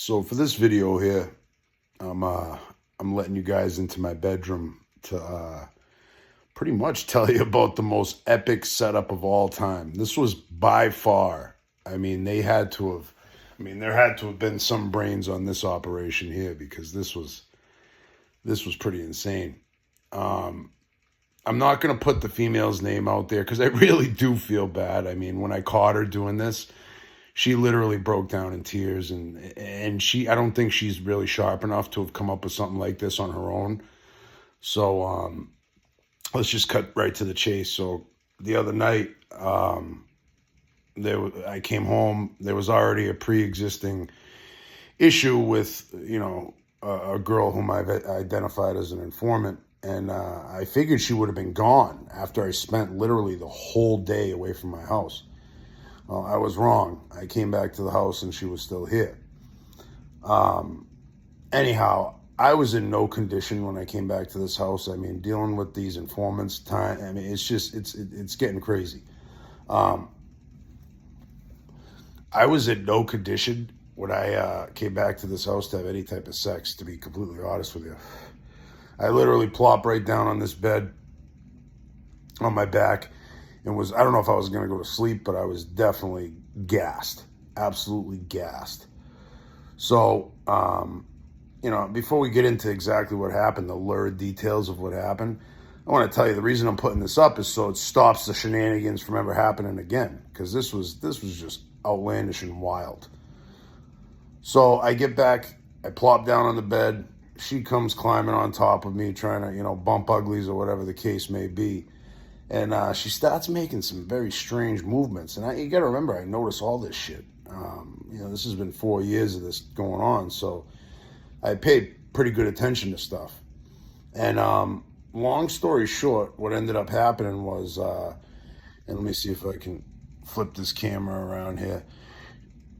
So for this video here, I'm letting you guys into my bedroom to pretty much tell you about the most epic setup of all time. This was by far, I mean, they had to have, I mean, there had to have been some brains on this operation here because this was pretty insane. I'm not going to put the female's name out there because I really do feel bad. I mean, when I caught her doing this, she literally broke down in tears, and I don't think she's really sharp enough to have come up with something like this on her own. So let's just cut right to the chase. So the other night, I came home. There was already a pre-existing issue with a girl whom I've identified as an informant. And I figured she would have been gone after I spent literally the whole day away from my house. Well, I was wrong. I came back to the house and she was still here. Anyhow, I was in no condition when I came back to this house. I mean, dealing with these informants, I mean, it's getting crazy. I was in no condition when I came back to this house to have any type of sex, to be completely honest with you. I literally plopped right down on this bed on my back and I don't know if I was going to go to sleep, but I was definitely gassed, absolutely gassed. So, before we get into exactly what happened, the lurid details of what happened, I want to tell you the reason I'm putting this up is so it stops the shenanigans from ever happening again, because this was just outlandish and wild. So I get back, I plop down on the bed. She comes climbing on top of me, trying to, bump uglies or whatever the case may be. And she starts making some very strange movements. And you got to remember, I notice all this shit. This has been 4 years of this going on. So I paid pretty good attention to stuff. And long story short, what ended up happening was, and let me see if I can flip this camera around here.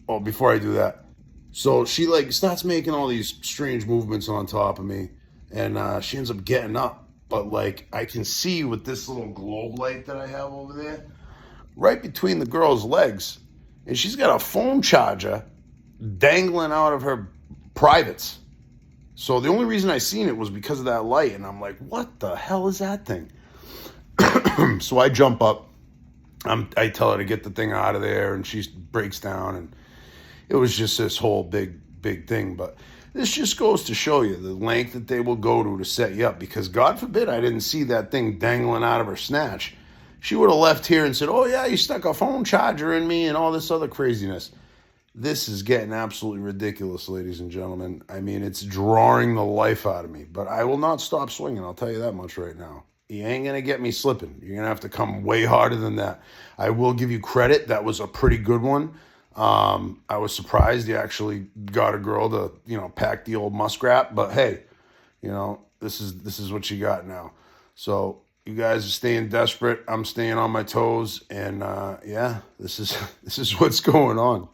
Oh, before I do that. So she starts making all these strange movements on top of me, and she ends up getting up. But I can see with this little globe light that I have over there, right between the girl's legs, and she's got a phone charger dangling out of her privates. So the only reason I seen it was because of that light, and I'm like, what the hell is that thing? So I jump up, I tell her to get the thing out of there, and she breaks down, and it was just this whole big thing. But this just goes to show you the length that they will go to set you up, because God forbid I didn't see that thing dangling out of her snatch. She would have left here and said, oh yeah, you stuck a phone charger in me and all this other craziness. This is getting absolutely ridiculous, ladies and gentlemen. I mean, it's drawing the life out of me, but I will not stop swinging. I'll tell you that much right now. You ain't going to get me slipping. You're going to have to come way harder than that. I will give you credit. That was a pretty good one. I was surprised you actually got a girl to, pack the old muskrat, but hey, this is what you got now. So you guys are staying desperate. I'm staying on my toes, and yeah, this is what's going on.